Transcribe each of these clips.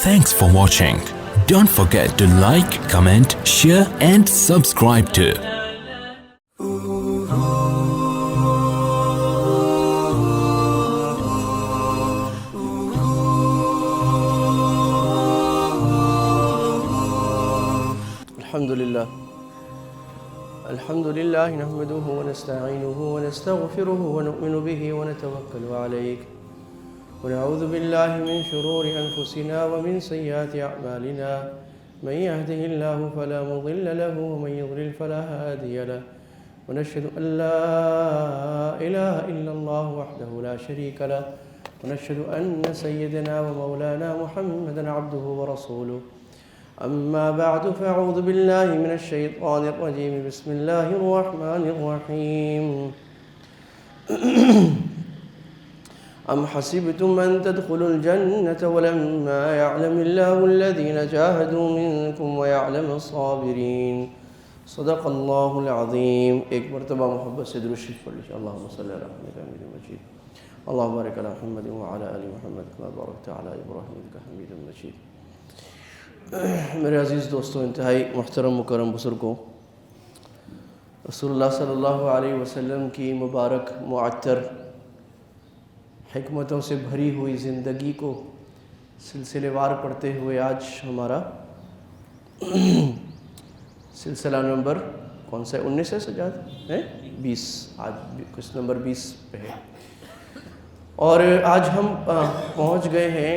Thanks for watching. Don't forget to like, comment, share and subscribe to الحمد لله نحمده ونستعينه ونستغفره ونؤمن به ونتوكل عليه ونعوذ بالله من شرور أنفسنا ومن سيئات أعمالنا من يهده الله فلا مضل له ومن يضلل فلا هادي له ونشهد أن لا إله إلا الله وحده لا شريك له ونشهد أن سيدنا ومولانا محمدا عبده ورسوله أما بعد فأعوذ بالله من الشيطان الرجيم بسم الله الرحمن الرحيم أم حسبتم أن تدخلوا الجنة ولما يعلم الله الذين جاهدوا منكم ويعلم الصابرين صدق الله العظيم. ایک مرتبہ محبت سے درود شریف پڑھ لیجیے. اللهم صل على محمد حمید مجید. اللهم بارك على محمد وعلى آل محمد كما باركت على إبراهيم إنك حميد مجيد. میرے عزیز دوستوں، انتہائی محترم مکرم بزرگوں، رسول اللہ صلی اللہ علیہ وسلم کی مبارک معطر حکمتوں سے بھری ہوئی زندگی کو سلسلے وار پڑھتے ہوئے آج ہمارا سلسلہ نمبر کون سا ہے؟ 19 ہے سجاد؟ 20. آج کچھ نمبر 20 پہ ہے. اور آج ہم پہنچ گئے ہیں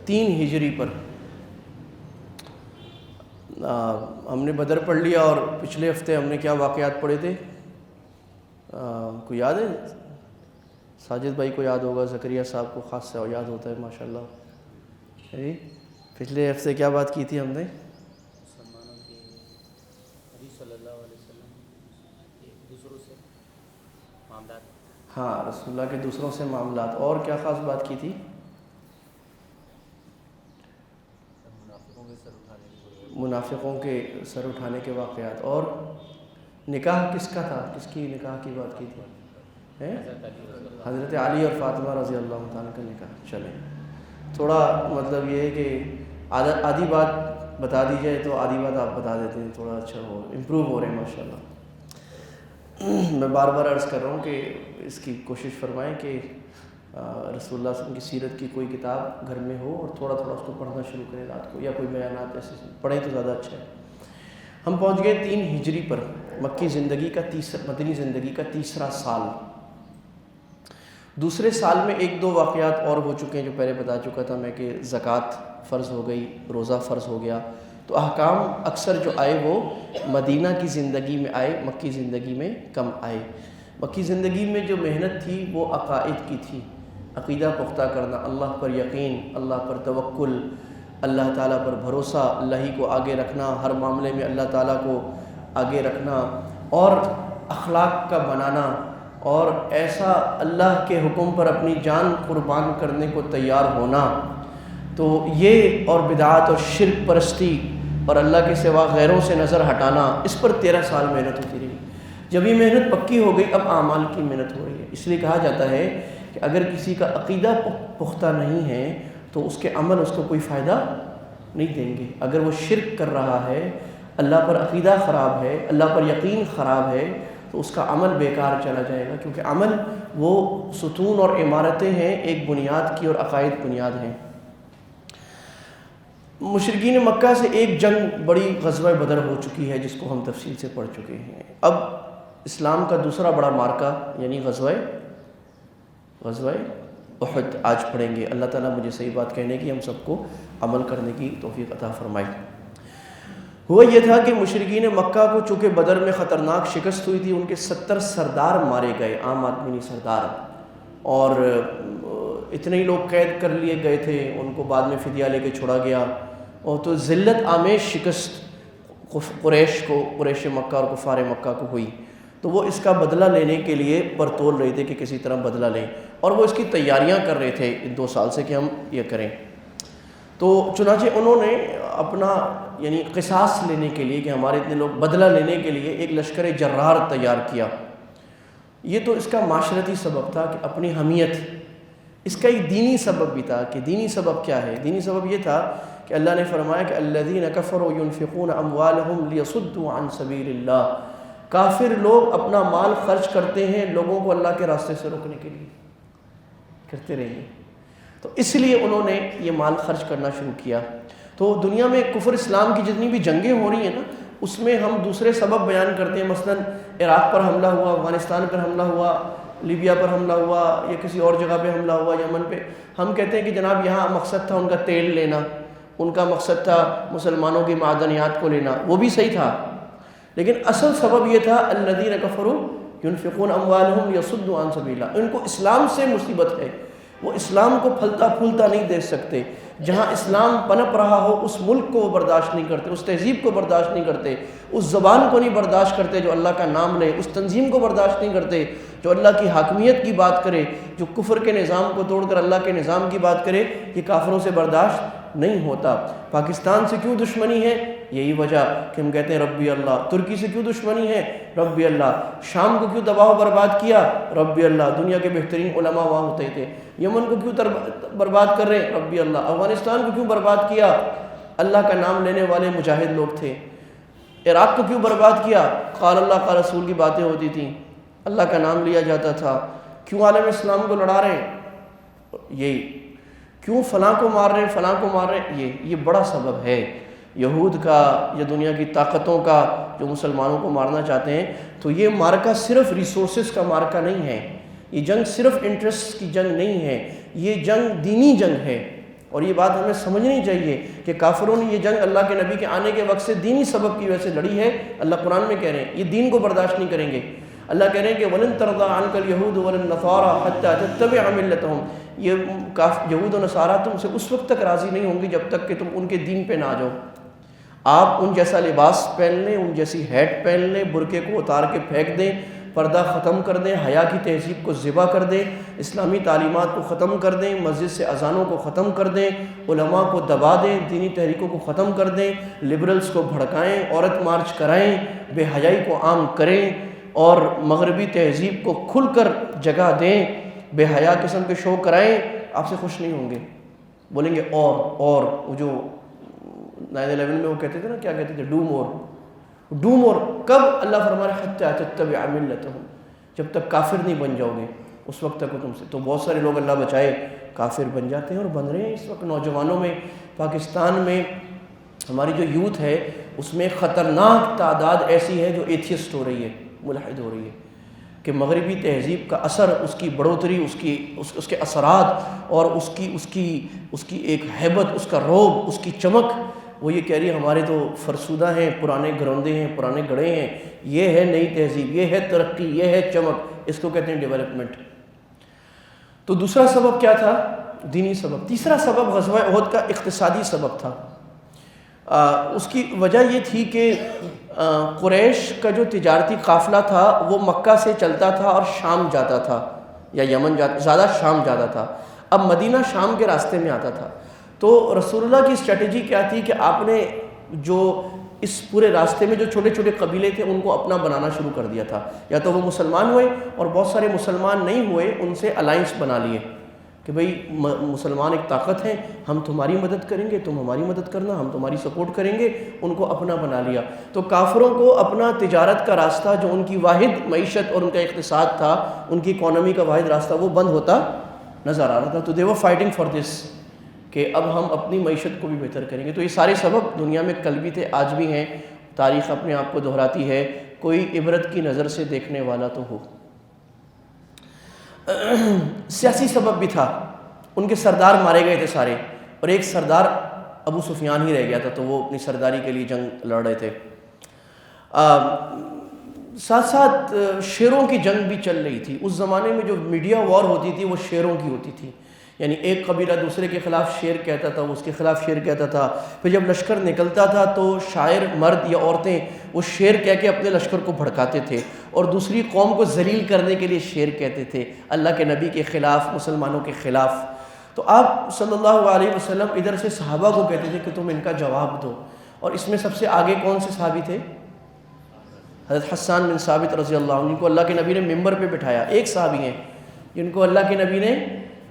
3 ہجری پر. ہم نے بدر پڑھ لیا اور پچھلے ہفتے ہم نے کیا واقعات پڑھے تھے؟ کوئی یاد ہے؟ ساجد بھائی کو یاد ہوگا، زکریا صاحب کو خاص سے یاد ہوتا ہے ماشاءاللہ. پچھلے ہفتے کیا بات کی تھی ہم نے؟ مسلمانوں کے نبی صلی اللہ علیہ وسلم کے دوسروں سے معاملات. ہاں، رسول اللہ کے دوسروں سے معاملات. اور کیا خاص بات کی تھی؟ منافقوں کے سر اٹھانے کے واقعات. اور نکاح کس کا تھا؟ کس کی نکاح کی بات کی تھی؟ حضرت علی اور فاطمہ رضی اللہ تعالیٰ کا نکاح. چلیں، تھوڑا مطلب یہ ہے کہ آدھی بات بتا دی جائے تو آدھی بات آپ بتا دیتے ہیں، تھوڑا اچھا ہو، امپروو ہو رہے ہیں ماشاءاللہ. میں بار بار عرض کر رہا ہوں کہ اس کی کوشش فرمائیں کہ رسول اللہ صلی اللہ علیہ وسلم کی سیرت کی کوئی کتاب گھر میں ہو اور تھوڑا تھوڑا اس کو پڑھنا شروع کریں رات کو، یا کوئی بیانات ایسے پڑھیں تو زیادہ اچھا ہے. ہم پہنچ گئے 3 ہجری پر، مکی زندگی کا مدنی زندگی کا تیسرا سال. دوسرے سال میں 1-2 واقعات اور ہو چکے ہیں جو پہلے بتا چکا تھا میں کہ زکوٰۃ فرض ہو گئی، روزہ فرض ہو گیا. تو احکام اکثر جو آئے وہ مدینہ کی زندگی میں آئے، مکی زندگی میں کم آئے. مکی زندگی میں جو محنت تھی وہ عقائد کی تھی، عقیدہ پختہ کرنا، اللہ پر یقین، اللہ پر توکل، اللہ تعالیٰ پر بھروسہ، اللہ ہی کو آگے رکھنا، ہر معاملے میں اللہ تعالیٰ کو آگے رکھنا، اور اخلاق کا بنانا، اور ایسا اللہ کے حکم پر اپنی جان قربان کرنے کو تیار ہونا. تو یہ اور بدعات اور شرک پرستی اور اللہ کے سوا غیروں سے نظر ہٹانا، اس پر 13 سال محنت ہوتی رہی. جب یہ محنت پکی ہو گئی اب اعمال کی محنت ہو رہی ہے. اس لیے کہا جاتا ہے کہ اگر کسی کا عقیدہ پختہ نہیں ہے تو اس کے عمل اس کو کوئی فائدہ نہیں دیں گے. اگر وہ شرک کر رہا ہے، اللہ پر عقیدہ خراب ہے، اللہ پر یقین خراب ہے، تو اس کا عمل بیکار چلا جائے گا. کیونکہ عمل وہ ستون اور عمارتیں ہیں ایک بنیاد کی، اور عقائد بنیاد ہیں. مشرکین مکہ سے ایک جنگ بڑی غزوہ بدر ہو چکی ہے جس کو ہم تفصیل سے پڑھ چکے ہیں. اب اسلام کا دوسرا بڑا مارکہ یعنی غزوہ احد آج پڑھیں گے. اللہ تعالیٰ مجھے صحیح بات کہنے کی، ہم سب کو عمل کرنے کی توفیق عطا فرمائے. ہوا یہ تھا کہ مشرکین مکہ کو چونکہ بدر میں خطرناک شکست ہوئی تھی، ان کے 70 سردار مارے گئے، عام آدمی نہیں سردار. اور اتنے ہی لوگ قید کر لیے گئے تھے، ان کو بعد میں فدیہ لے کے چھوڑا گیا. اور تو ذلت آمیز شکست قریش مکہ اور کفار مکہ کو ہوئی. تو وہ اس کا بدلہ لینے کے لیے پرتول رہے تھے کہ کسی طرح بدلہ لیں، اور وہ اس کی تیاریاں کر رہے تھے ان 2 سال سے کہ ہم یہ کریں. تو چنانچہ انہوں نے اپنا یعنی قصاص لینے کے لیے کہ ہمارے اتنے لوگ بدلہ لینے کے لیے ایک لشکر جرار تیار کیا. یہ تو اس کا معاشرتی سبب تھا کہ اپنی حمیت اس کا ایک دینی سبب بھی تھا کہ دینی سبب کیا ہے؟ دینی سبب یہ تھا کہ اللہ نے فرمایا کہ الذین کفروا ينفقون اموالهم لیصدوا عن سبیل اللہ، کافر لوگ اپنا مال خرچ کرتے ہیں لوگوں کو اللہ کے راستے سے روکنے کے لیے، کرتے رہیے، تو اس لیے انہوں نے یہ مال خرچ کرنا شروع کیا۔ تو دنیا میں کفر اسلام کی جتنی بھی جنگیں ہو رہی ہیں نا، اس میں ہم دوسرے سبب بیان کرتے ہیں، مثلا عراق پر حملہ ہوا، افغانستان پر حملہ ہوا، لیبیا پر حملہ ہوا، یا کسی اور جگہ پہ حملہ ہوا، یمن پہ، ہم کہتے ہیں کہ جناب یہاں مقصد تھا ان کا تیل لینا، ان کا مقصد تھا مسلمانوں کی معدنیات کو لینا، وہ بھی صحیح تھا، لیکن اصل سبب یہ تھا الذین کفروا ينفقون اموالهم لیصدوا عن سبیل اللہ، ان کو اسلام سے مصیبت ہے، وہ اسلام کو پھلتا پھولتا نہیں دیکھ سکتے، جہاں اسلام پنپ رہا ہو اس ملک کو وہ برداشت نہیں کرتے، اس تہذیب کو برداشت نہیں کرتے، اس زبان کو نہیں برداشت کرتے جو اللہ کا نام لے، اس تنظیم کو برداشت نہیں کرتے جو اللہ کی حاکمیت کی بات کرے، جو کفر کے نظام کو توڑ کر اللہ کے نظام کی بات کرے، یہ کافروں سے برداشت نہیں ہوتا۔ پاکستان سے کیوں دشمنی ہے؟ یہی وجہ کہ ہم کہتے ہیں ربی اللہ۔ ترکی سے کیوں دشمنی ہے؟ ربی اللہ۔ شام کو کیوں تباہ و برباد کیا؟ ربی اللہ۔ دنیا کے بہترین علماء وہاں ہوتے تھے۔ یمن کو کیوں برباد کر رہے ہیں؟ ربی اللہ۔ افغانستان کو کیوں برباد کیا؟ اللہ کا نام لینے والے مجاہد لوگ تھے۔ عراق کو کیوں برباد کیا؟ قال اللہ قال رسول کی باتیں ہوتی تھیں، اللہ کا نام لیا جاتا تھا۔ کیوں عالم اسلام کو لڑا رہے ہیں؟ یہی۔ کیوں فلاں کو مار رہے ہیں، فلاں کو مار رہے ہیں؟ یہ بڑا سبب ہے یہود کا یا دنیا کی طاقتوں کا جو مسلمانوں کو مارنا چاہتے ہیں۔ تو یہ مارکہ صرف ریسورسز کا مارکہ نہیں ہے، یہ جنگ صرف انٹرسٹ کی جنگ نہیں ہے، یہ جنگ دینی جنگ ہے۔ اور یہ بات ہمیں سمجھنی چاہیے کہ کافروں نے یہ جنگ اللہ کے نبی کے آنے کے وقت سے دینی سبب کی وجہ سے لڑی ہے۔ اللہ قرآن میں کہہ رہے ہیں یہ دین کو برداشت نہیں کریں گے۔ اللہ کہہ رہے ہیں کہ وَلَن تَرْضَىٰ عَنْكَ الْيَهُودُ وَلَا النَّصَارَىٰ حَتَّىٰ تَتَّبِعَ مِلَّتَهُمْ، یہ یہود و نصارہ تم سے اس وقت تک راضی نہیں ہوں گی جب تک کہ تم ان کے دین پہ نہ آ جاؤ۔ آپ ان جیسا لباس پہن لیں، ان جیسی ہیٹ پہن لیں، برقعے کو اتار کے پھینک دیں، پردہ ختم کر دیں، حیا کی تہذیب کو ذبح کر دیں، اسلامی تعلیمات کو ختم کر دیں، مسجد سے اذانوں کو ختم کر دیں، علماء کو دبا دیں، دینی تحریکوں کو ختم کر دیں، لبرلز کو بھڑکائیں، عورت مارچ کرائیں، بے حیائی کو عام کریں اور مغربی تہذیب کو کھل کر جگہ دیں، بے حیا قسم کے شو کرائیں، آپ سے خوش نہیں ہوں گے، بولیں گے اور وہ جو 9/11 میں وہ کہتے تھے نا، کیا کہتے تھے؟ Do more. کب؟ اللہ فرما رہے حتیٰ تتبع ملتہم، جب تک کافر نہیں بن جاؤ گے اس وقت تک وہ تم سے۔ تو بہت سارے لوگ اللہ بچائے کافر بن جاتے ہیں اور بن رہے ہیں اس وقت۔ نوجوانوں میں پاکستان میں ہماری جو یوتھ ہے اس میں خطرناک تعداد ایسی ہے جو ایتھیسٹ ہو رہی ہے، ملحد ہو رہی ہے، کہ مغربی تہذیب کا اثر، اس کی بڑھوتری، اس کے اثرات اور اس کی ایک ہیبت، اس کا رعب، اس کی چمک، وہ یہ کہہ رہی ہے ہمارے تو فرسودہ ہیں، پرانے گروندے ہیں، پرانے گڑھے ہیں، یہ ہے نئی تہذیب، یہ ہے ترقی، یہ ہے چمک، اس کو کہتے ہیں ڈیولپمنٹ۔ تو دوسرا سبب کیا تھا؟ دینی سبب۔ تیسرا سبب غزوہ احد کا اقتصادی سبب تھا۔ اس کی وجہ یہ تھی کہ قریش کا جو تجارتی قافلہ تھا وہ مکہ سے چلتا تھا اور شام جاتا تھا یا یمن جاتا، زیادہ شام جاتا تھا۔ اب مدینہ شام کے راستے میں آتا تھا۔ تو رسول اللہ کی اسٹریٹجی کیا تھی کہ آپ نے جو اس پورے راستے میں جو چھوٹے چھوٹے قبیلے تھے ان کو اپنا بنانا شروع کر دیا تھا، یا تو وہ مسلمان ہوئے اور بہت سارے مسلمان نہیں ہوئے، ان سے الائنس بنا لیے کہ بھئی مسلمان ایک طاقت ہیں، ہم تمہاری مدد کریں گے، تم ہماری مدد کرنا، ہم تمہاری سپورٹ کریں گے، ان کو اپنا بنا لیا۔ تو کافروں کو اپنا تجارت کا راستہ جو ان کی واحد معیشت اور ان کا اقتصاد تھا، ان کی اکانومی کا واحد راستہ، وہ بند ہوتا نظر آ رہا تھا۔ تو دے ور فائٹنگ فار دس کہ اب ہم اپنی معیشت کو بھی بہتر کریں گے۔ تو یہ سارے سبب دنیا میں کل بھی تھے، آج بھی ہیں، تاریخ اپنے آپ کو دہراتی ہے، کوئی عبرت کی نظر سے دیکھنے والا تو ہو۔ سیاسی سبب بھی تھا، ان کے سردار مارے گئے تھے سارے، اور ایک سردار ابو سفیان ہی رہ گیا تھا، تو وہ اپنی سرداری کے لیے جنگ لڑ رہے تھے۔ ساتھ ساتھ شیروں کی جنگ بھی چل رہی تھی۔ اس زمانے میں جو میڈیا وار ہوتی تھی وہ شیروں کی ہوتی تھی، یعنی ایک قبیلہ دوسرے کے خلاف شیر کہتا تھا، وہ اس کے خلاف شیر کہتا تھا، پھر جب لشکر نکلتا تھا تو شاعر مرد یا عورتیں وہ شیر کہہ کے اپنے لشکر کو بھڑکاتے تھے اور دوسری قوم کو ذلیل کرنے کے لیے شیر کہتے تھے، اللہ کے نبی کے خلاف، مسلمانوں کے خلاف۔ تو آپ صلی اللہ علیہ وسلم ادھر سے صحابہ کو کہتے تھے کہ تم ان کا جواب دو، اور اس میں سب سے آگے کون سے صحابی تھے؟ حضرت حسان بن ثابت رضی اللہ عنہ، جن کو اللہ کے نبی نے ممبر پہ بٹھایا۔ ایک صحابی ہیں جن کو اللہ کے نبی نے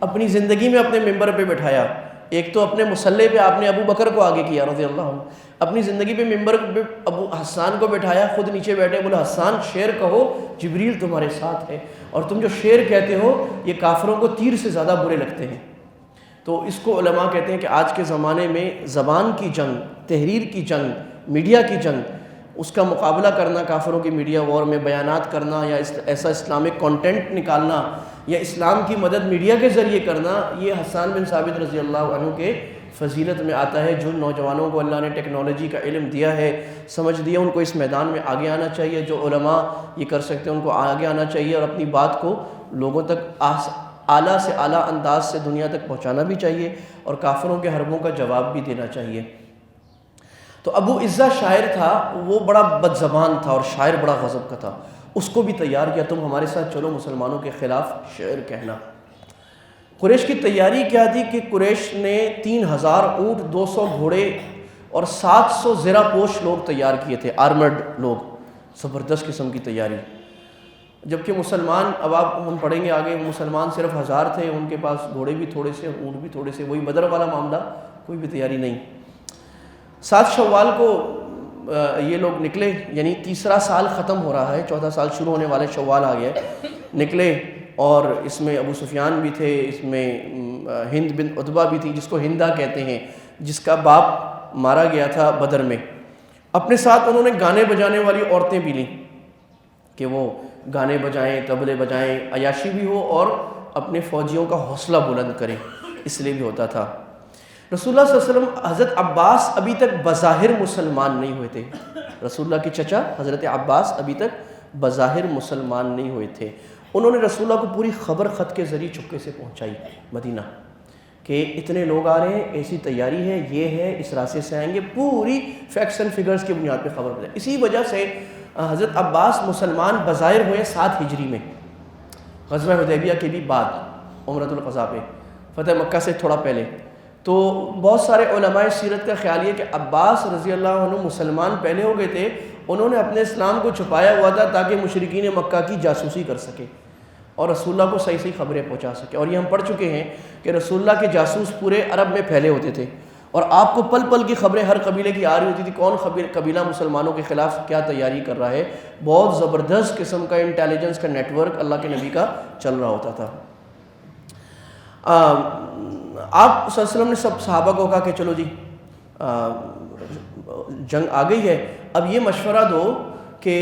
اپنی زندگی میں اپنے ممبر پہ بٹھایا. ایک تو اپنے مصلی پہ آپ نے ابو بکر کو آگے کیا رضی اللہ عنہ, اپنی زندگی پہ ممبر پہ ابو حسان کو بٹھایا, خود نیچے بیٹھے, بولا حسان شعر کہو, جبریل تمہارے ساتھ ہے, اور تم جو شعر کہتے ہو یہ کافروں کو تیر سے زیادہ برے لگتے ہیں. تو اس کو علماء کہتے ہیں کہ آج کے زمانے میں زبان کی جنگ, تحریر کی جنگ, میڈیا کی جنگ, اس کا مقابلہ کرنا, کافروں کی میڈیا وار میں بیانات کرنا یا ایسا اسلامک کانٹینٹ نکالنا یا اسلام کی مدد میڈیا کے ذریعے کرنا, یہ حسان بن ثابت رضی اللہ عنہ کے فضیلت میں آتا ہے. جو نوجوانوں کو اللہ نے ٹیکنالوجی کا علم دیا ہے, سمجھ دیا, ان کو اس میدان میں آگے آنا چاہیے. جو علماء یہ کر سکتے ہیں ان کو آگے آنا چاہیے اور اپنی بات کو لوگوں تک اعلیٰ سے اعلیٰ انداز سے دنیا تک پہنچانا بھی چاہیے اور کافروں کے حربوں کا جواب بھی دینا چاہیے. تو ابو عزہ شاعر تھا, وہ بڑا بد زبان تھا اور شاعر بڑا غضب کا تھا. اس کو بھی تیار کیا, تم ہمارے ساتھ چلو مسلمانوں کے خلاف شعر کہنا. قریش کی تیاری کیا تھی کہ قریش نے 3000 اونٹ, 200 گھوڑے اور 700 زرہ پوش لوگ تیار کیے تھے, آرمڈ لوگ, زبردست قسم کی تیاری. جبکہ مسلمان, اب ہم پڑھیں گے آگے, مسلمان صرف 1000 تھے, ان کے پاس گھوڑے بھی تھوڑے سے, اونٹ بھی تھوڑے سے, وہی بدر والا معاملہ, کوئی بھی تیاری نہیں. 7 شوال کو یہ لوگ نکلے, یعنی تیسرا سال ختم ہو رہا ہے, چوتھا سال شروع ہونے والے, شوال آ گیا, نکلے. اور اس میں ابو سفیان بھی تھے, اس میں ہند بن عتبہ بھی تھی, جس کو ہندا کہتے ہیں, جس کا باپ مارا گیا تھا بدر میں. اپنے ساتھ انہوں نے گانے بجانے والی عورتیں بھی لیں کہ وہ گانے بجائیں, طبلے بجائیں, عیاشی بھی ہو اور اپنے فوجیوں کا حوصلہ بلند کریں, اس لیے بھی ہوتا تھا. رسول اللہ صلی اللہ علیہ وسلم, حضرت عباس ابھی تک بظاہر مسلمان نہیں ہوئے تھے. رسول اللہ کے چچا حضرت عباس ابھی تک بظاہر مسلمان نہیں ہوئے تھے. انہوں نے رسول اللہ کو پوری خبر خط کے ذریعے چپکے سے پہنچائی مدینہ کہ اتنے لوگ آ رہے ہیں, ایسی تیاری ہے, یہ ہے, اس راستے سے آئیں گے, پوری فیکٹس اینڈ فگرز کی بنیاد پہ خبر بتائی. اسی وجہ سے حضرت عباس مسلمان بظاہر ہوئے 7 ہجری میں, غزوہ حدیبیہ کے بھی بعد, عمرۃ القضاء پہ, فتح مکہ سے تھوڑا پہلے. تو بہت سارے علماء سیرت کا خیال یہ کہ عباس رضی اللہ عنہ مسلمان پہلے ہو گئے تھے, انہوں نے اپنے اسلام کو چھپایا ہوا تھا تاکہ مشرکین مکہ کی جاسوسی کر سکے اور رسول اللہ کو صحیح صحیح خبریں پہنچا سکے. اور یہ ہم پڑھ چکے ہیں کہ رسول اللہ کے جاسوس پورے عرب میں پھیلے ہوتے تھے اور آپ کو پل پل کی خبریں ہر قبیلے کی آ رہی ہوتی تھی, کون قبیلہ مسلمانوں کے خلاف کیا تیاری کر رہا ہے. بہت زبردست قسم کا انٹیلیجنس کا نیٹ ورک اللہ کے نبی کا چل رہا ہوتا تھا. آپ صلی اللہ علیہ وسلم نے سب صحابہ کو کہا کہ چلو جی جنگ آ گئی ہے, اب یہ مشورہ دو کہ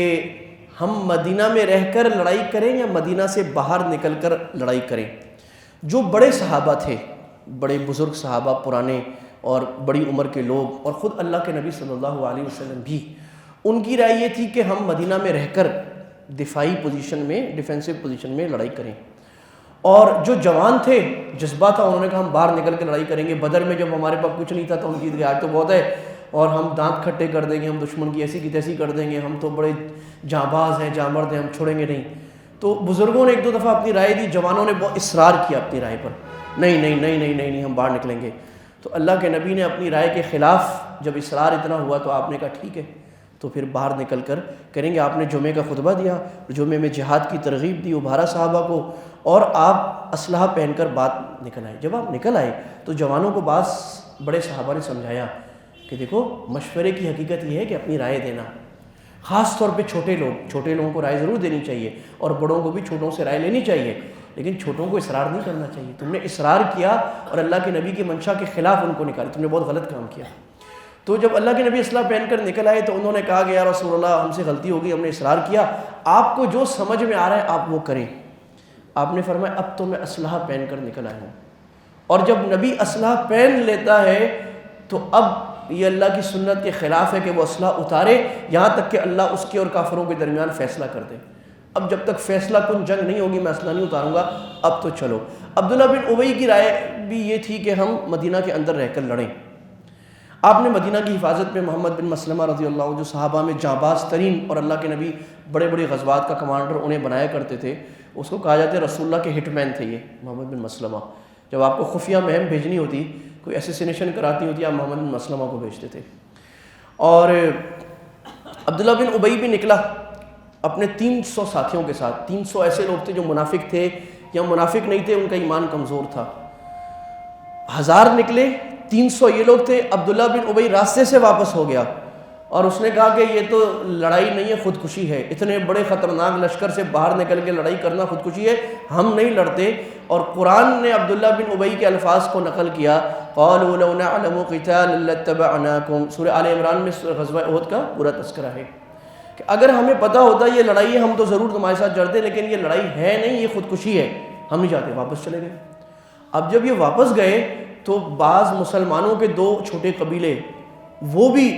ہم مدینہ میں رہ کر لڑائی کریں یا مدینہ سے باہر نکل کر لڑائی کریں. جو بڑے صحابہ تھے, بڑے بزرگ صحابہ, پرانے اور بڑی عمر کے لوگ, اور خود اللہ کے نبی صلی اللہ علیہ وسلم بھی, ان کی رائے یہ تھی کہ ہم مدینہ میں رہ کر دفاعی پوزیشن میں, ڈیفینسو پوزیشن میں لڑائی کریں. اور جو جوان تھے, جذبہ تھا, انہوں نے کہا ہم باہر نکل کے لڑائی کریں گے. بدر میں جب ہمارے پاس کچھ نہیں تھا تو ہم جیت گئے, آج تو بہت ہے اور ہم دانت کھٹے کر دیں گے, ہم دشمن کی ایسی کی تیسی کر دیں گے, ہم تو بڑے جانباز ہیں, جامرد ہیں, ہم چھوڑیں گے نہیں. تو بزرگوں نے ایک دو دفعہ اپنی رائے دی, جوانوں نے بہت اصرار کیا اپنی رائے پر, نہیں نہیں نہیں نہیں نہیں نہیں ہم باہر نکلیں گے. تو اللہ کے نبی نے اپنی رائے کے خلاف جب اصرار اتنا ہوا تو آپ نے کہا ٹھیک ہے تو پھر باہر نکل کر کریں گے. آپ نے جمعے کا خطبہ دیا, جمعے میں جہاد کی ترغیب دی, ابھارا صحابہ کو, اور آپ اسلحہ پہن کر بات نکل آئے. جب آپ نکل آئے تو جوانوں کو بعض بڑے صحابہ نے سمجھایا کہ دیکھو مشورے کی حقیقت یہ ہے کہ اپنی رائے دینا, خاص طور پہ چھوٹے لوگوں کو رائے ضرور دینی چاہیے اور بڑوں کو بھی چھوٹوں سے رائے لینی چاہیے, لیکن چھوٹوں کو اصرار نہیں کرنا چاہیے. تم نے اصرار کیا اور اللہ کے نبی کی منشا کے خلاف ان کو نکالا, تم نے بہت غلط کام کیا. تو جب اللہ کے نبی اسلحہ پہن کر نکل آئے تو انہوں نے کہا کہ یا رسول اللہ ہم سے غلطی ہوگی, ہم نے اصرار کیا, آپ کو جو سمجھ میں آ رہا ہے آپ وہ کریں. آپ نے فرمایا اب تو میں اسلحہ پہن کر نکل آیا ہوں. اور جب نبی اسلحہ پہن لیتا ہے تو اب یہ اللہ کی سنت کے خلاف ہے کہ وہ اسلحہ اتارے یہاں تک کہ اللہ اس کے اور کافروں کے درمیان فیصلہ کر دے. اب جب تک فیصلہ کن جنگ نہیں ہوگی میں اسلحہ نہیں اتاروں گا, اب تو چلو. عبداللہ بن ابی کی رائے بھی یہ تھی کہ ہم مدینہ کے اندر رہ کر لڑیں. آپ نے مدینہ کی حفاظت میں محمد بن مسلمہ رضی اللہ عنہ, جو صحابہ میں جانباز ترین اور اللہ کے نبی بڑے بڑے غزوات کا کمانڈر انہیں بنایا کرتے تھے, اس کو کہا جاتا ہے رسول اللہ کے ہٹ مین تھے یہ محمد بن مسلمہ. جب آپ کو خفیہ مہم بھیجنی ہوتی, کوئی ایسیسینیشن کرانی ہوتی, آپ محمد بن مسلمہ کو بھیجتے تھے. اور عبداللہ بن ابی بھی نکلا اپنے 300 ساتھیوں کے ساتھ. 300 ایسے لوگ تھے جو منافق تھے, یا منافق نہیں تھے، ان کا ایمان کمزور تھا. 1000 نکلے، 300 یہ لوگ تھے. عبداللہ بن ابی راستے سے واپس ہو گیا اور اس نے کہا کہ یہ تو لڑائی نہیں ہے، خودکشی ہے. اتنے بڑے خطرناک لشکر سے باہر نکل کے لڑائی کرنا خودکشی ہے، ہم نہیں لڑتے. اور قرآن نے عبداللہ بن ابی کے الفاظ کو نقل کیا، قالوا لو نعلم قتالا لاتبعناکم. سورہ آل عمران میں غزوہ احد کا پورا تذکرہ ہے کہ اگر ہمیں پتہ ہوتا یہ لڑائی ہے ہم تو ضرور تمہارے ساتھ جڑتے، لیکن یہ لڑائی ہے نہیں، یہ خودکشی ہے، ہم نہیں جاتے. واپس چلے گئے. اب جب یہ واپس گئے تو بعض مسلمانوں کے 2 چھوٹے قبیلے، وہ بھی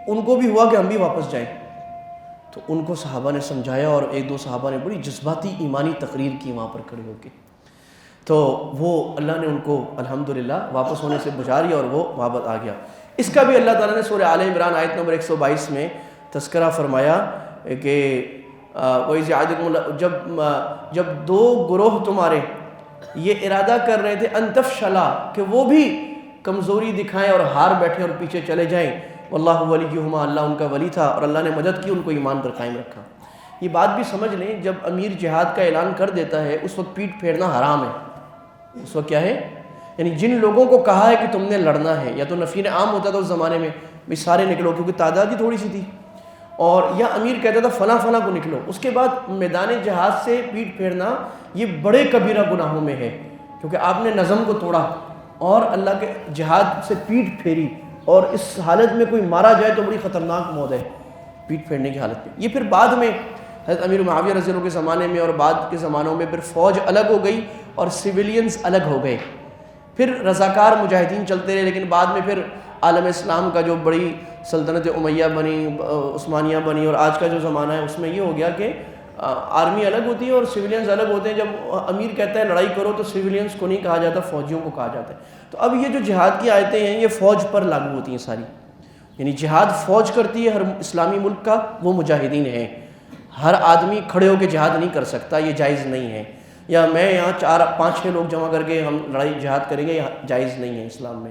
ان کو بھی ہوا کہ ہم بھی واپس جائیں. تو ان کو صحابہ نے سمجھایا اور 1-2 صحابہ نے بڑی جذباتی ایمانی تقریر کی وہاں پر کھڑے ہو کے. تو وہ اللہ نے ان کو الحمدللہ واپس ہونے سے بچا لیا اور وہ واپس آ گیا. اس کا بھی اللہ تعالیٰ نے سورہ آل عمران آیت نمبر 122 میں تذکرہ فرمایا کہ جب 2 گروہ تمہارے یہ ارادہ کر رہے تھے ان تفشلا، کہ وہ بھی کمزوری دکھائیں اور ہار بیٹھے اور پیچھے چلے جائیں، واللہ ولیہما، اللہ ان کا ولی تھا اور اللہ نے مدد کی، ان کو ایمان پر قائم رکھا. یہ بات بھی سمجھ لیں، جب امیر جہاد کا اعلان کر دیتا ہے اس وقت پیٹ پھیرنا حرام ہے. اس وقت کیا ہے؟ یعنی جن لوگوں کو کہا ہے کہ تم نے لڑنا ہے، یا تو نفیر عام ہوتا تھا اس زمانے میں بھی سارے نکلو کیونکہ تعداد ہی تھوڑی سی تھی، اور یا امیر کہتا تھا فلاں فلاں کو نکلو. اس کے بعد میدان جہاد سے پیٹ پھیرنا یہ بڑے کبیرہ گناہوں میں ہے، کیونکہ آپ نے نظم کو توڑا اور اللہ کے جہاد سے پیٹ پھیری، اور اس حالت میں کوئی مارا جائے تو بڑی خطرناک موت ہے پیٹ پھیرنے کی حالت میں. یہ پھر بعد میں حضرت امیر معاویہ رضی اللہ کے زمانے میں اور بعد کے زمانوں میں پھر فوج الگ ہو گئی اور سویلینز الگ ہو گئے. پھر رضاکار مجاہدین چلتے رہے، لیکن بعد میں پھر عالم اسلام کا جو بڑی سلطنت امیہ بنی، عثمانیہ بنی، اور آج کا جو زمانہ ہے اس میں یہ ہو گیا کہ آرمی الگ ہوتی ہے اور سویلینز الگ ہوتے ہیں. جب امیر کہتا ہے لڑائی کرو تو سویلینز کو نہیں کہا جاتا، فوجیوں کو کہا جاتا ہے. تو اب یہ جو جہاد کی آیتیں ہیں یہ فوج پر لاگو ہوتی ہیں ساری، یعنی جہاد فوج کرتی ہے ہر اسلامی ملک کا، وہ مجاہدین ہیں. ہر آدمی کھڑے ہو کے جہاد نہیں کر سکتا، یہ جائز نہیں ہے. یا میں یہاں 4-5-6 لوگ جمع کر کے ہم لڑائی جہاد کریں گے، یہ جائز نہیں ہے اسلام میں.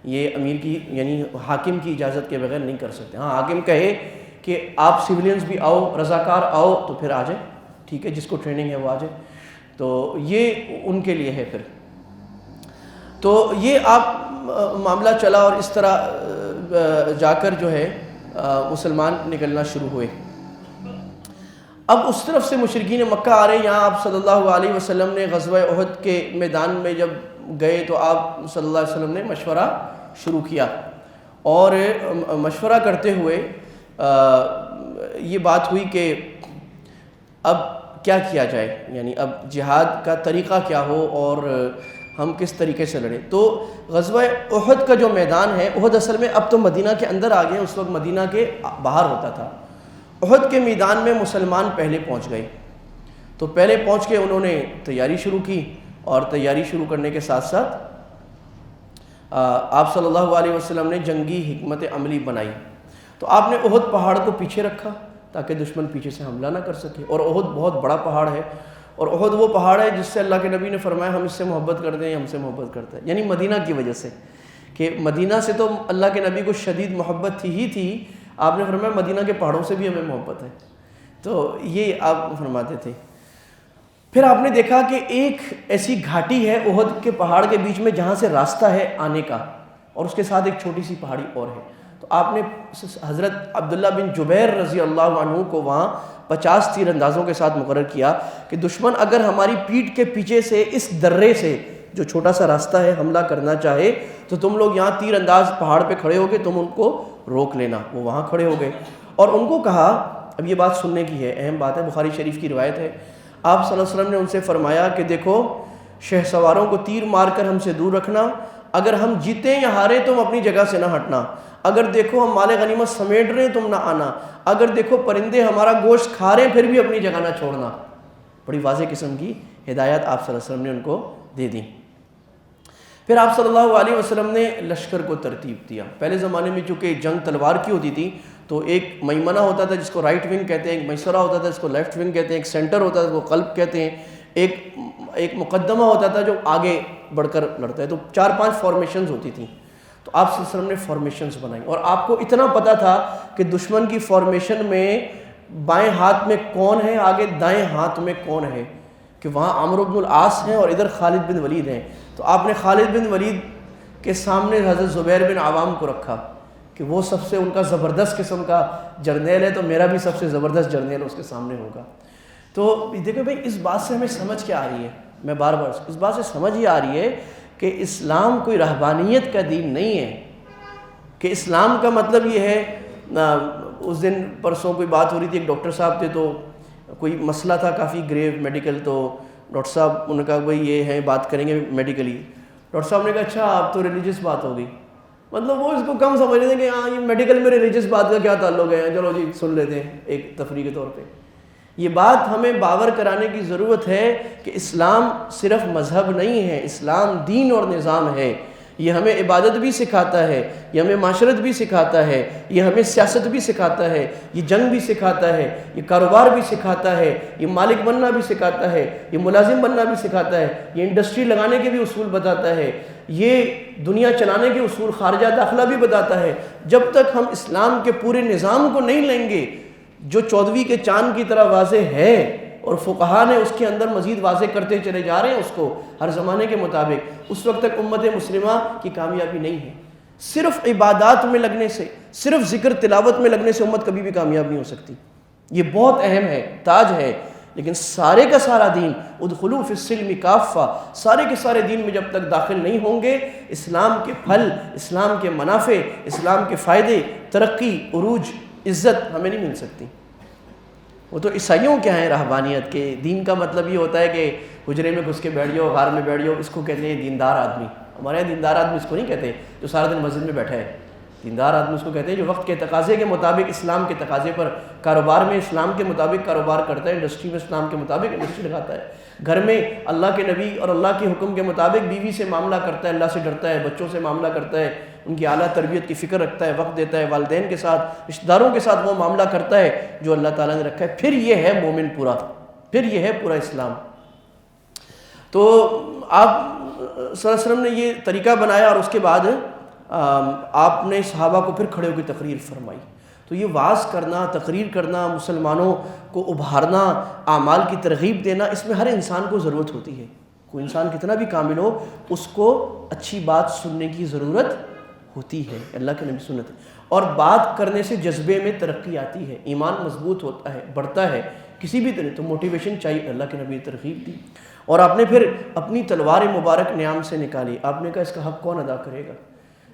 یہ امیر کی یعنی حاکم کی اجازت کے بغیر نہیں کر سکتے. ہاں حاکم کہے کہ آپ سویلینز بھی آؤ، رضاکار آؤ تو پھر آ جائیں، ٹھیک ہے، جس کو ٹریننگ ہے وہ آ جائے. تو یہ ان کے لیے ہے. پھر تو یہ آپ معاملہ چلا اور اس طرح جا کر جو ہے مسلمان نکلنا شروع ہوئے. اب اس طرف سے مشرکین مکہ آ رہے ہیں. یہاں آپ صلی اللہ علیہ وسلم نے غزوہ احد کے میدان میں جب گئے تو آپ صلی اللہ علیہ وسلم نے مشورہ شروع کیا، اور مشورہ کرتے ہوئے یہ بات ہوئی کہ اب کیا کیا جائے، یعنی اب جہاد کا طریقہ کیا ہو اور ہم کس طریقے سے لڑیں. تو غزوہ احد کا جو میدان ہے، احد اصل میں اب تو مدینہ کے اندر آ گئے، اس وقت مدینہ کے باہر ہوتا تھا. احد کے میدان میں مسلمان پہلے پہنچ گئے. تو پہلے پہنچ کے انہوں نے تیاری شروع کی، اور تیاری شروع کرنے کے ساتھ ساتھ آپ صلی اللہ علیہ وسلم نے جنگی حکمت عملی بنائی. تو آپ نے احد پہاڑ کو پیچھے رکھا تاکہ دشمن پیچھے سے حملہ نہ کر سکے. اور احد بہت بڑا پہاڑ ہے، اور احد وہ پہاڑ ہے جس سے اللہ کے نبی نے فرمایا ہم اس سے محبت کرتے ہیں، ہم سے محبت کرتے ہیں، یعنی مدینہ کی وجہ سے، کہ مدینہ سے تو اللہ کے نبی کو شدید محبت تھی. آپ نے فرمایا مدینہ کے پہاڑوں سے بھی ہمیں محبت ہے. تو یہ آپ فرماتے تھے. پھر آپ نے دیکھا کہ ایک ایسی گھاٹی ہے احد کے پہاڑ کے بیچ میں جہاں سے راستہ ہے آنے کا، اور اس کے ساتھ ایک چھوٹی سی پہاڑی اور ہے. تو آپ نے حضرت عبداللہ بن جبیر رضی اللہ عنہ کو وہاں 50 تیر اندازوں کے ساتھ مقرر کیا کہ دشمن اگر ہماری پیٹھ کے پیچھے سے اس درے سے جو چھوٹا سا راستہ ہے حملہ کرنا چاہے تو تم لوگ یہاں تیر انداز پہاڑ پہ کھڑے ہو کے تم ان کو روک لینا. وہ وہاں کھڑے ہو گئے اور ان کو کہا، اب یہ بات سننے کی ہے، اہم بات ہے، بخاری شریف کی روایت ہے. آپ صلی اللہ علیہ وسلم نے ان سے فرمایا کہ دیکھو شہ سواروں کو تیر مار کر ہم سے دور رکھنا، اگر ہم جیتیں یا ہاریں تم اپنی جگہ سے نہ ہٹنا، اگر دیکھو ہم مال غنیمت سمیٹ رہے ہیں تم نہ آنا، اگر دیکھو پرندے ہمارا گوشت کھا رہے ہیں پھر بھی اپنی جگہ نہ چھوڑنا. بڑی واضح قسم کی ہدایات آپ صلی اللہ علیہ وسلم نے ان کو دے دی. پھر آپ صلی اللہ علیہ وسلم نے لشکر کو ترتیب دیا. پہلے زمانے میں چونکہ جنگ تلوار کی ہوتی تھی تو ایک میمنہ ہوتا تھا جس کو رائٹ ونگ کہتے ہیں، ایک میسرہ ہوتا تھا جس کو لیفٹ ونگ کہتے ہیں، ایک سینٹر ہوتا تھا جس کو قلب کہتے ہیں، ایک مقدمہ ہوتا تھا جو آگے بڑھ کر لڑتا ہے. تو 4-5 فارمیشنز ہوتی تھیں. تو آپ صلی اللہ علیہ وسلم نے فارمیشنز بنائی، اور آپ کو اتنا پتہ تھا کہ دشمن کی فارمیشن میں بائیں ہاتھ میں کون ہے، آگے دائیں ہاتھ میں کون ہے. کہ وہاں عمرو بن العاص ہیں اور ادھر خالد بن ولید ہیں، تو آپ نے خالد بن ولید کے سامنے حضرت زبیر بن عوام کو رکھا کہ وہ سب سے ان کا زبردست قسم کا جرنیل ہے، تو میرا بھی سب سے زبردست جرنیل اس کے سامنے ہوگا۔ تو دیکھو بھائی اس بات سے ہمیں سمجھ کیا آ رہی ہے، میں بار بار اس بات سے سمجھ یہ آ رہی ہے کہ اسلام کوئی رہبانیت کا دین نہیں ہے، کہ اسلام کا مطلب یہ ہے اس دن پرسوں کوئی بات ہو رہی تھی، ایک ڈاکٹر صاحب تھے تو کوئی مسئلہ تھا کافی گریو میڈیکل، تو ڈاکٹر صاحب انہوں نے کہا بھائی یہ ہے بات کریں گے میڈیکلی۔ ڈاکٹر صاحب نے کہا اچھا آپ تو ریلیجس بات ہو گئی، مطلب وہ اس کو کم سمجھ رہے تھے کہ ہاں یہ میڈیکل میں ریلیجس بات کا کیا تعلق ہے، چلو جی سن لیتے ہیں ایک تفریح کے طور پہ۔ یہ بات ہمیں باور کرانے کی ضرورت ہے کہ اسلام صرف مذہب نہیں ہے، اسلام دین اور نظام ہے۔ یہ ہمیں عبادت بھی سکھاتا ہے، یہ ہمیں معاشرت بھی سکھاتا ہے، یہ ہمیں سیاست بھی سکھاتا ہے، یہ جنگ بھی سکھاتا ہے، یہ کاروبار بھی سکھاتا ہے، یہ مالک بننا بھی سکھاتا ہے، یہ ملازم بننا بھی سکھاتا ہے، یہ انڈسٹری لگانے کے بھی اصول بتاتا ہے، یہ دنیا چلانے کے اصول خارجہ داخلہ بھی بتاتا ہے۔ جب تک ہم اسلام کے پورے نظام کو نہیں لیں گے جو 14ویں کے چاند کی طرح واضح ہے، اور فقہا نے اس کے اندر مزید واضح کرتے چلے جا رہے ہیں اس کو ہر زمانے کے مطابق، اس وقت تک امت مسلمہ کی کامیابی نہیں ہے۔ صرف عبادات میں لگنے سے، صرف ذکر تلاوت میں لگنے سے امت کبھی بھی کامیاب نہیں ہو سکتی، یہ بہت اہم ہے، تاج ہے، لیکن سارے کا سارا دین ادخلوا فی السلم کافہ، سارے کے سارے دین میں جب تک داخل نہیں ہوں گے، اسلام کے پھل، اسلام کے منافع، اسلام کے فائدے، ترقی، عروج، عزت ہمیں نہیں مل سکتی۔ وہ تو عیسائیوں کے ہیں رہبانیت کے، دین کا مطلب یہ ہوتا ہے کہ حجرے میں گھس کے بیٹھ جاؤ، غار میں بیٹھ جاؤ، اس کو کہتے ہیں دیندار آدمی۔ ہمارے یہاں دیندار آدمی اس کو نہیں کہتے جو سارا دن مسجد میں بیٹھا ہے، دیندار آدمی اس کو کہتے ہیں جو وقت کے تقاضے کے مطابق، اسلام کے تقاضے پر کاروبار میں اسلام کے مطابق کاروبار کرتا ہے، انڈسٹری میں اسلام کے مطابق انڈسٹری لگاتا ہے، گھر میں اللہ کے نبی اور اللہ کے حکم کے مطابق بیوی سے معاملہ کرتا ہے، اللہ سے ڈرتا ہے، بچوں سے معاملہ کرتا ہے، ان کی اعلیٰ تربیت کی فکر رکھتا ہے، وقت دیتا ہے، والدین کے ساتھ، رشتہ داروں کے ساتھ وہ معاملہ کرتا ہے جو اللہ تعالیٰ نے رکھا ہے، پھر یہ ہے مومن پورا، پھر یہ ہے پورا اسلام۔ تو آپ صلی اللہ علیہ وسلم نے یہ طریقہ بنایا، اور اس کے بعد آپ نے صحابہ کو پھر کھڑے ہو کے تقریر فرمائی۔ تو یہ وعظ کرنا، تقریر کرنا، مسلمانوں کو ابھارنا، اعمال کی ترغیب دینا، اس میں ہر انسان کو ضرورت ہوتی ہے۔ کوئی انسان کتنا بھی کامل ہو، اس کو اچھی بات سننے کی ضرورت ہوتی ہے، اللہ کے نبی سنت ہے، اور بات کرنے سے جذبے میں ترقی آتی ہے، ایمان مضبوط ہوتا ہے، بڑھتا ہے کسی بھی طرح، تو موٹیویشن چاہیے، اللہ کے نبی نے ترغیب دی۔ اور آپ نے پھر اپنی تلوار مبارک نیام سے نکالی، آپ نے کہا اس کا حق کون ادا کرے گا؟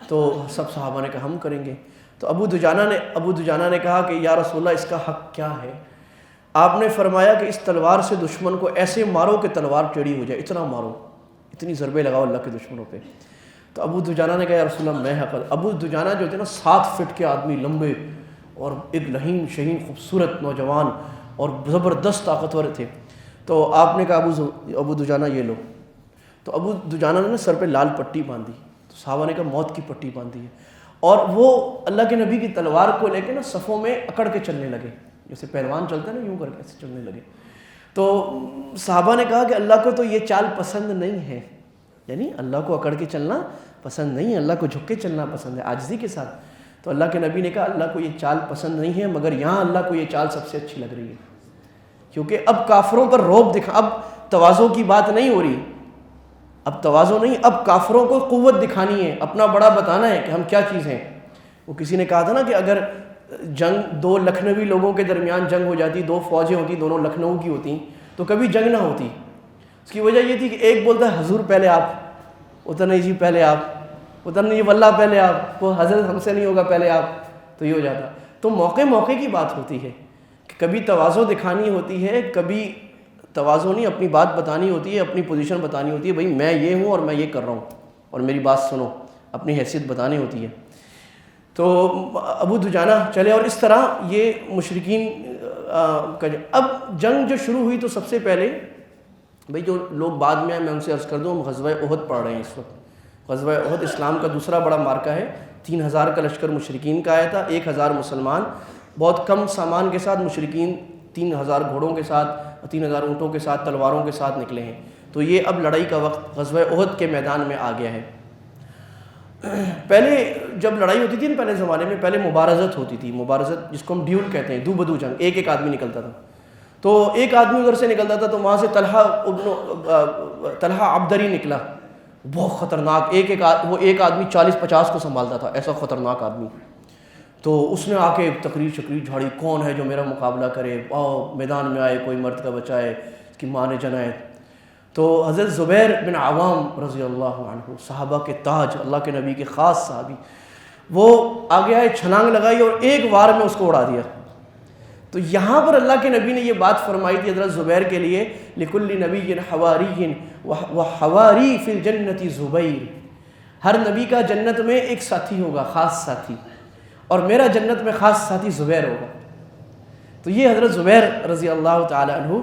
تو سب صحابہ نے کہا ہم کریں گے۔ تو ابو دجانہ نے کہا کہ یا رسول اللہ اس کا حق کیا ہے؟ آپ نے فرمایا کہ اس تلوار سے دشمن کو ایسے مارو کہ تلوار ٹیڑھی ہو جائے، اتنا مارو، اتنی ضربے لگاؤ اللہ کے دشمنوں پہ۔ تو ابو دجانہ نے کہا یا رسول اللہ میں حق۔ ابو دجانہ جو تھے نا 7 فٹ کے آدمی، لمبے اور ایک لہین شہین خوبصورت نوجوان اور زبردست طاقتور تھے۔ تو آپ نے کہا ابو دجانہ یہ لو۔ تو ابو دجانہ نے سر پہ لال پٹی باندھی، تو صحابہ نے کہا موت کی پٹی باندھی ہے، اور وہ اللہ کے نبی کی تلوار کو لے کے نا صفوں میں اکڑ کے چلنے لگے، جیسے پہلوان چلتا ہے نا، یوں کر کے ایسے چلنے لگے۔ تو صحابہ نے کہا کہ اللہ کو تو یہ چال پسند نہیں ہے، یعنی اللہ کو اکڑ کے چلنا پسند نہیں ہے، اللہ کو جھک کے چلنا پسند ہے عاجزی کے ساتھ۔ تو اللہ کے نبی نے کہا اللہ کو یہ چال پسند نہیں ہے، مگر یہاں اللہ کو یہ چال سب سے اچھی لگ رہی ہے، کیونکہ اب کافروں پر رعب دکھا، اب تواضع کی بات نہیں ہو رہی، اب تواضع نہیں، اب کافروں کو قوت دکھانی ہے، اپنا بڑا بتانا ہے کہ ہم کیا چیز ہیں۔ وہ کسی نے کہا تھا نا کہ اگر جنگ 2 لکھنوی لوگوں کے درمیان جنگ ہو جاتی، 2 فوجیں ہوتی، دونوں لکھنؤ کی ہوتی، تو کبھی جنگ نہ ہوتی۔ اس کی وجہ یہ تھی کہ ایک بولتا ہے حضور پہلے آپ، اتر نہیں جی پہلے آپ، اتر نہیں جی واللہ پہلے آپ، وہ حضرت ہم سے نہیں ہوگا پہلے آپ، تو یہ ہو جاتا۔ تو موقع کی بات ہوتی ہے کہ کبھی تواضع دکھانی ہوتی ہے، کبھی تواضع نہیں، اپنی بات بتانی ہوتی ہے، اپنی پوزیشن بتانی ہوتی ہے، بھئی میں یہ ہوں اور میں یہ کر رہا ہوں اور میری بات سنو، اپنی حیثیت بتانی ہوتی ہے۔ تو ابو دجانہ چلے، اور اس طرح یہ مشرکین کا اب جنگ جو شروع ہوئی تو سب سے پہلے بھئی جو لوگ بعد میں آئے میں ان سے عرض کر دوں، ہم غزوہ احد پڑھ رہے ہیں اس وقت۔ غزوہ احد اسلام کا دوسرا بڑا مارکہ ہے، 3000 کا لشکر مشرکین کا آیا تھا، 1000 مسلمان بہت کم سامان کے ساتھ، مشرکین 3000 گھوڑوں کے ساتھ، 3000 اونٹوں کے ساتھ، تلواروں کے ساتھ نکلے ہیں۔ تو یہ اب لڑائی کا وقت غزوہ احد کے میدان میں آ گیا ہے۔ پہلے جب لڑائی ہوتی تھی نا، پہلے زمانے میں پہلے مبارزت ہوتی تھی، مبارزت جس کو ہم ڈیول کہتے ہیں، دو بدو جنگ، ایک آدمی نکلتا تھا۔ تو ایک آدمی ادھر سے نکلتا تھا تو وہاں سے طلحہ عبدری نکلا، بہت خطرناک، وہ ایک آدمی 40-50 کو سنبھالتا تھا، ایسا خطرناک آدمی. تو اس نے آ کے تقریر جھاڑی، کون ہے جو میرا مقابلہ کرے، آؤ میدان میں آئے، کوئی مرد کا بچہ ہے، اس کی ماں نے جنا ہے. تو حضرت زبیر بن عوام رضی اللہ عنہ، صحابہ کے تاج، اللہ کے نبی کے خاص صحابی، وہ آگے آئے، چھلانگ لگائی اور ایک وار میں اس کو اڑا دیا. تو یہاں پر اللہ کے نبی نے یہ بات فرمائی تھی حضرت زبیر کے لیے، لِكُلِّ نَبِيٍّ حَوَارِيٍّ وَحَوَارِي فِي الْجَنَّةِ زُبَيْرٌ، ہر نبی کا جنت میں ایک ساتھی ہوگا، خاص ساتھی، اور میرا جنت میں خاص ساتھی زبیر ہوگا. تو یہ حضرت زبیر رضی اللہ تعالی عنہ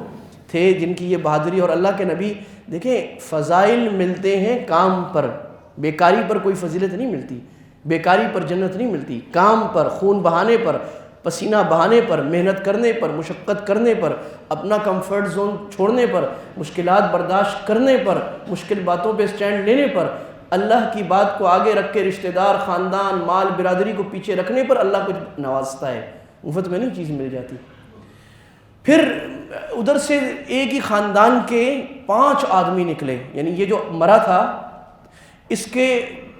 تھے جن کی یہ بہادری. اور اللہ کے نبی دیکھیں فضائل ملتے ہیں کام پر، بیکاری پر کوئی فضیلت نہیں ملتی، بیکاری پر جنت نہیں ملتی، کام پر، خون بہانے پر، پسینہ بہانے پر، محنت کرنے پر، مشقت کرنے پر، اپنا کمفرٹ زون چھوڑنے پر، مشکلات برداشت کرنے پر، مشکل باتوں پہ سٹینڈ لینے پر، اللہ کی بات کو آگے رکھ کے رشتہ دار، خاندان، مال، برادری کو پیچھے رکھنے پر اللہ کچھ نوازتا ہے، مفت میں نہیں چیز مل جاتی. پھر ادھر سے ایک ہی خاندان کے 5 آدمی نکلے، یعنی یہ جو مرا تھا اس کے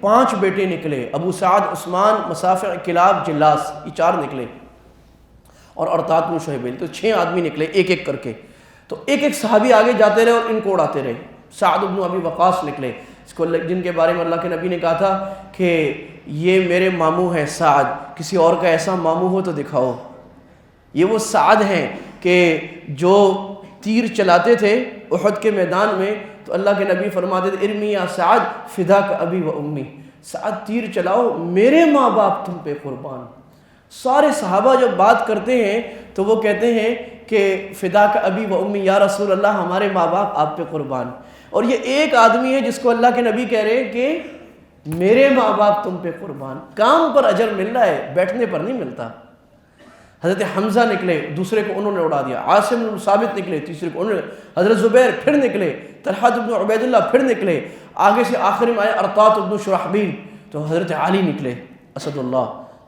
5 بیٹے نکلے، ابو سعد، عثمان، مصافع، کلاب، جلاس، یہ 4 نکلے، اور ارطاد بن شہیبیل، تو 6 آدمی نکلے ایک ایک کر کے. تو ایک ایک صحابی آگے جاتے رہے اور ان کو اڑاتے رہے. سعد بن ابی وقاص نکلے، جن کے بارے میں اللہ کے نبی نے کہا تھا کہ یہ میرے ماموں ہیں سعد، کسی اور کا ایسا ماموں ہو تو دکھاؤ. یہ وہ سعد ہیں کہ جو تیر چلاتے تھے احد کے میدان میں، تو اللہ کے نبی فرماتے تھے ارمی یا سعد فداک ابی و امی، سعد تیر چلاؤ، میرے ماں باپ تم پہ قربان. سارے صحابہ جب بات کرتے ہیں تو وہ کہتے ہیں کہ فداک ابی و امی، یا رسول اللہ ہمارے ماں باپ آپ پہ قربان. اور یہ ایک آدمی ہے جس کو اللہ کے نبی کہہ رہے ہیں کہ میرے ماں باپ تم پہ قربان. کام پر اجر مل رہا ہے، بیٹھنے پر نہیں ملتا. حضرت حمزہ نکلے، دوسرے کو انہوں نے اڑا دیا. عاصم بن ثابت نکلے، تیسرے کو انہوں نے. حضرت زبیر پھر نکلے، طلحہ بن عبید اللہ پھر نکلے. آگے سے آخر میں آئے ارطاد بن شرحبیل، تو حضرت علی نکلے، اسد اللہ،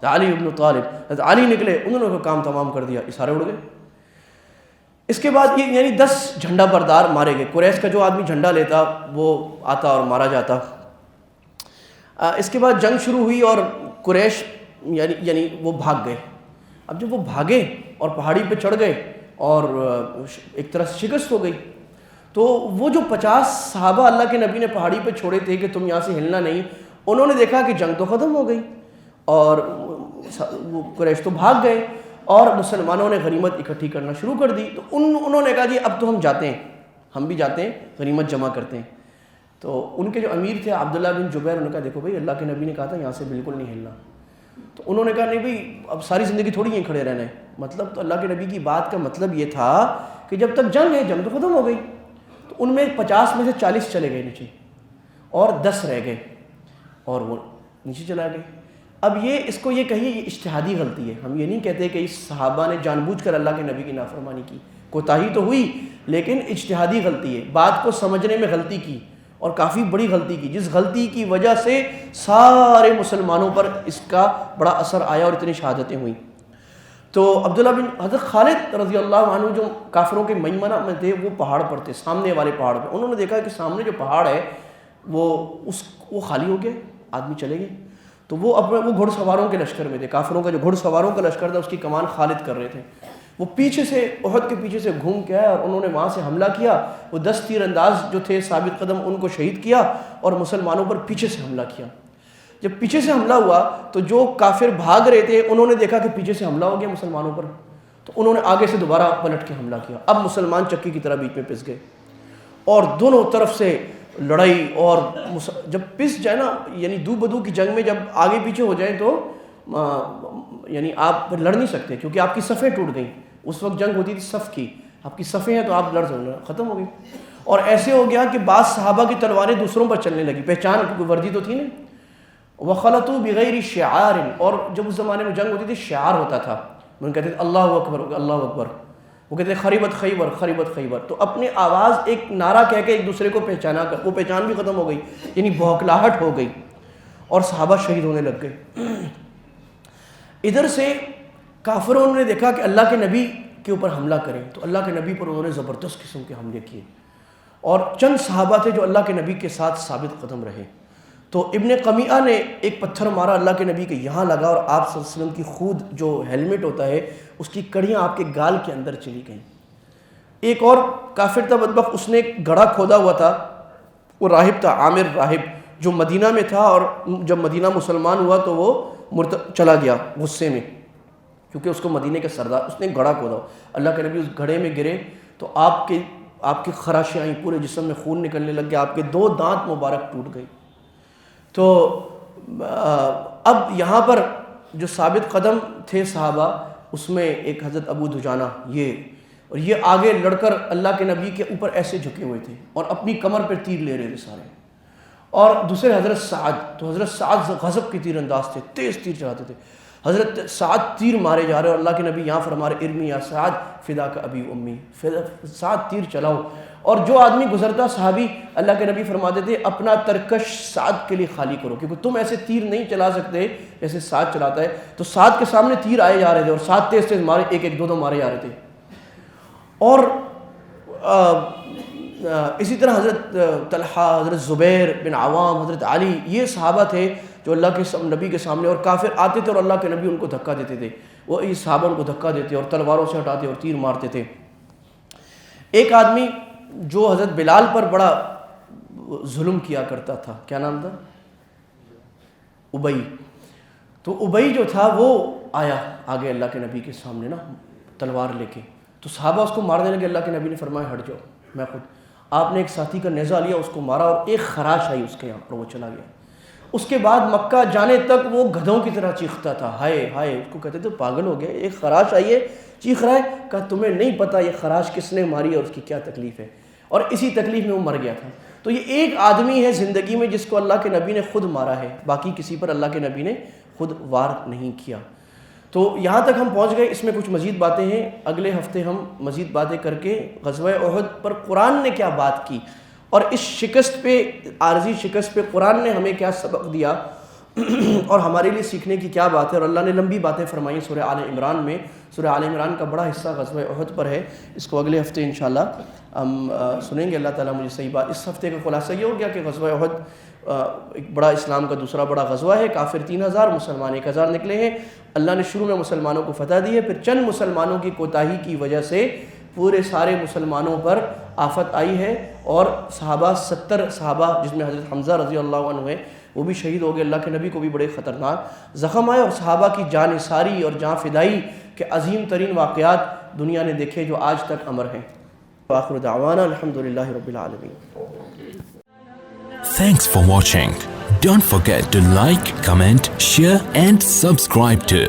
علی بن طالب، حضرت علی نکلے، انہوں نے کام تمام کر دیا، سارے اڑ گئے. اس کے بعد یہ یعنی 10 جھنڈا بردار مارے گئے. قریش کا جو آدمی جھنڈا لیتا وہ آتا اور مارا جاتا. اس کے بعد جنگ شروع ہوئی اور قریش یعنی وہ بھاگ گئے. اب جب وہ بھاگے اور پہاڑی پہ چڑھ گئے اور ایک طرح سے شکست ہو گئی، تو وہ جو 50 صحابہ اللہ کے نبی نے پہاڑی پہ چھوڑے تھے کہ تم یہاں سے ہلنا نہیں، انہوں نے دیکھا کہ جنگ تو ختم ہو گئی اور وہ قریش تو بھاگ گئے اور مسلمانوں نے غنیمت اکٹھی کرنا شروع کر دی. تو انہوں نے کہا جی اب تو ہم جاتے ہیں، ہم بھی جاتے ہیں، غنیمت جمع کرتے ہیں. تو ان کے جو امیر تھے عبداللہ بن جبیر، انہوں نے کہا دیکھو بھائی اللہ کے نبی نے کہا تھا یہاں سے بالکل نہیں ہلنا. تو انہوں نے کہا نہیں بھائی اب ساری زندگی تھوڑی یہیں کھڑے رہنا ہے. مطلب تو اللہ کے نبی کی بات کا مطلب یہ تھا کہ جب تک جنگ ہے، جنگ تو ختم ہو گئی. تو ان میں 50 میں سے 40 چلے گئے نیچے اور 10 رہ گئے اور وہ نیچے چلا گئے. اب اس کو یہ کہیے یہ اجتہادی غلطی ہے. ہم یہ نہیں کہتے کہ اس صحابہ نے جان بوجھ کر اللہ کے نبی کی نافرمانی کی، کوتاہی تو ہوئی لیکن اجتہادی غلطی ہے. بات کو سمجھنے میں غلطی کی اور کافی بڑی غلطی کی، جس غلطی کی وجہ سے سارے مسلمانوں پر اس کا بڑا اثر آیا اور اتنی شہادتیں ہوئیں. تو عبداللہ بن حضرت خالد رضی اللہ عنہ جو کافروں کے میمنہ میں تھے، وہ پہاڑ پر تھے، سامنے والے پہاڑ پہ. انہوں نے دیکھا کہ سامنے جو پہاڑ ہے وہ خالی ہو گیا، آدمی چلے گئے. تو وہ گھڑ سواروں کے لشکر میں تھے، کافروں کا جو گھڑ سواروں کا لشکر تھا اس کی کمان خالد کر رہے تھے. وہ پیچھے سے احد کے پیچھے سے گھوم کے آئے اور انہوں نے وہاں سے حملہ کیا. وہ 10 تیر انداز جو تھے ثابت قدم، ان کو شہید کیا اور مسلمانوں پر پیچھے سے حملہ کیا. جب پیچھے سے حملہ ہوا تو جو کافر بھاگ رہے تھے انہوں نے دیکھا کہ پیچھے سے حملہ ہو گیا مسلمانوں پر، تو انہوں نے آگے سے دوبارہ پلٹ کے حملہ کیا. اب مسلمان چکی کی طرح بیچ میں پس گئے اور دونوں طرف سے لڑائی. اور جب پس جائے نا، یعنی دو بدو کی جنگ میں جب آگے پیچھے ہو جائیں تو یعنی آپ لڑ نہیں سکتے کیونکہ آپ کی صفیں ٹوٹ گئیں. اس وقت جنگ ہوتی تھی صف کی، آپ کی صفیں ہیں تو آپ لڑ سکتے، ختم ہو گئی. اور ایسے ہو گیا کہ بعض صحابہ کی تلواریں دوسروں پر چلنے لگی، پہچان کیونکہ وردی تو تھی نا. وَخَلَطُوا بِغَيْرِ شِعَارٍ، اور جب اس زمانے میں جنگ ہوتی تھی شعار ہوتا تھا، وہ کہتے تھے اللہ اکبر اللہ اکبر، وہ کہتے ہیں خریبت خیبر خریبت خیبر. تو اپنے آواز ایک نعرہ کہہ کے ایک دوسرے کو پہچانا کر، وہ پہچان بھی ختم ہو گئی، یعنی بھوکلاہٹ ہو گئی اور صحابہ شہید ہونے لگ گئے. ادھر سے کافروں نے دیکھا کہ اللہ کے نبی کے اوپر حملہ کریں، تو اللہ کے نبی پر انہوں نے زبردست قسم کے حملے کیے، اور چند صحابہ تھے جو اللہ کے نبی کے ساتھ ثابت قدم رہے. تو ابن قمیعہ نے ایک پتھر مارا اللہ کے نبی کے یہاں لگا، اور آپ صلی اللہ علیہ وسلم کی خود جو ہیلمٹ ہوتا ہے اس کی کڑیاں آپ کے گال کے اندر چلی گئیں. ایک اور کافر تھا بدبخت، اس نے ایک گڑھا کھودا ہوا تھا، وہ راہب تھا، عامر راہب، جو مدینہ میں تھا، اور جب مدینہ مسلمان ہوا تو وہ چلا گیا غصے میں، کیونکہ اس کو مدینہ کے سردار، اس نے گڑھا کھودا. اللہ کے نبی اس گڑھے میں گرے تو آپ کی خراشیں آئیں، پورے جسم میں خون نکلنے لگ گیا، آپ کے 2 دانت مبارک ٹوٹ گئے. تو اب یہاں پر جو ثابت قدم تھے صحابہ، اس میں ایک حضرت ابو دجانہ اور یہ آگے لڑ کر اللہ کے نبی کے اوپر ایسے جھکے ہوئے تھے اور اپنی کمر پہ تیر لے رہے تھے سارے. اور دوسرے حضرت سعد، تو حضرت سعد غضب کے تیر انداز تھے، تیز تیر چلاتے تھے. حضرت سعد تیر مارے جا رہے اور اللہ کے نبی یہاں فرما رہے ارمی یا سعد فدا کا ابی امی، سعد تیر چلاؤ. اور جو آدمی گزرتا صحابی، اللہ کے نبی فرماتے تھے اپنا ترکش سعد کے لیے خالی کرو، کیونکہ تم ایسے تیر نہیں چلا سکتے جیسے سعد چلاتا ہے. تو سعد کے سامنے تیر آئے جا رہے تھے اور سعد تیز تیز مارے، ایک ایک 2 مارے جا رہے تھے. اور اسی طرح حضرت طلحہ، حضرت زبیر بن عوام، حضرت علی، یہ صحابہ تھے جو اللہ کے نبی کے سامنے، اور کافر آتے تھے اور اللہ کے نبی ان کو دھکا دیتے تھے، وہ اس صحابہ ان کو دھکا دیتے اور تلواروں سے ہٹاتے اور تیر مارتے تھے. ایک آدمی جو حضرت بلال پر بڑا ظلم کیا کرتا تھا، کیا نام تھا؟ ابئی. تو ابئی جو تھا وہ آیا آگے اللہ کے نبی کے سامنے نا تلوار لے کے، تو صحابہ اس کو مارنے لگے. اللہ کے نبی نے فرمایا ہٹ جاؤ، میں خود. آپ نے ایک ساتھی کا نیزہ لیا، اس کو مارا اور ایک خراش آئی اس کے یہاں اور وہ چلا گیا. اس کے بعد مکہ جانے تک وہ گدھوں کی طرح چیختا تھا، ہائے ہائے. اس کو کہتے تھے پاگل ہو گئے، ایک خراش آئی ہے چیخ رہا ہے. کہا تمہیں نہیں پتہ یہ خراش کس نے ماری اور اس کی کیا تکلیف ہے. اور اسی تکلیف میں وہ مر گیا تھا. تو یہ ایک آدمی ہے زندگی میں جس کو اللہ کے نبی نے خود مارا ہے، باقی کسی پر اللہ کے نبی نے خود وار نہیں کیا. تو یہاں تک ہم پہنچ گئے. اس میں کچھ مزید باتیں ہیں، اگلے ہفتے ہم مزید باتیں کر کے غزوہ احد پر قرآن نے کیا بات کی، اور اس شکست پہ، عارضی شکست پہ قرآن نے ہمیں کیا سبق دیا اور ہمارے لیے سیکھنے کی کیا بات ہے. اور اللہ نے لمبی باتیں فرمائی سورہ آل عمران میں. سورہ آل عمران کا بڑا حصہ غزوہ احد پر ہے. اس کو اگلے ہفتے انشاءاللہ ہم سنیں گے. اللہ تعالیٰ مجھے صحیح بات. اس ہفتے کا خلاصہ یہ ہو گیا کہ غزوہ احد ایک بڑا اسلام کا دوسرا بڑا غزوہ ہے. کافر 3000، مسلمان 1000 نکلے ہیں. اللہ نے شروع میں مسلمانوں کو فتح دی ہے، پھر چند مسلمانوں کی کوتاہی کی وجہ سے پورے سارے مسلمانوں پر آفت آئی ہے. اور صحابہ 70 صحابہ جس میں حضرت حمزہ رضی اللہ عنہ ہے وہ بھی شہید ہو گئے. اللہ کے نبی کو بھی بڑے خطرناک زخم آئے، اور صحابہ کی جان نثاری اور جان فدائی کے عظیم ترین واقعات دنیا نے دیکھے جو آج تک امر ہیں. آخر دعوانا الحمدللہ رب العالمین. Thanks for watching. Don't forget to like, comment, share and subscribe to